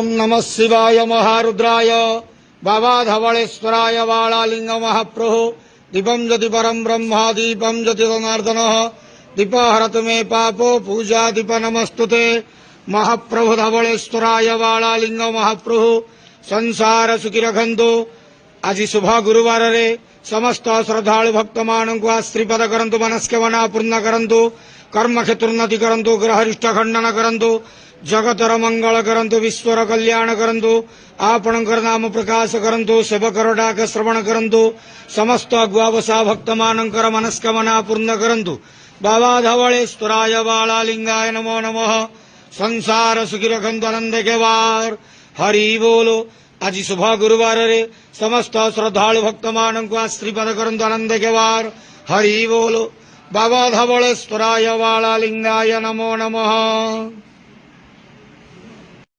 ओम नमः शिवाय महारुद्राय बाबा धवलेश्वराय बालालिंग महाप्रभु दीपम ज्योति परम ब्रह्म दीपम ज्योति जनार्दन दीप हरत मे पापो पूजा दीप नमस्तुते महाप्रभु धवलेश्वराय बालालिंग महाप्रभु संसार सुखी रखंतु। आज शुभ गुरुवार रे समस्त श्रद्धालु भक्त मानक श्रीपद करंतु मनस्कामना पूर्ण करंतु कर्म क्षेत्रोन्नति करंतु ग्रहरिष्ठ खंडन करंतु जगतर मंगल करंतु विश्वर कल्याण करंतु आपणकर नाम प्रकाश करंतु सेवकर डाक श्रवण करंतु समस्त गुआवसा भक्त मानकर मनस्कामना पूर्ण करंतु। बाबा धवलेश्वराय बालालिंगाय नमो नमः। संसार सुखी रखंतु आनंद के वार हरि बोलो। आज शुभ गुरुवार रे समस्त श्रद्धालु भक्त मानक श्रीपद करंतु आनंद के वार हरि बोलो। बाबा धवलेश्वराय बालालिंगाय नमो नमः।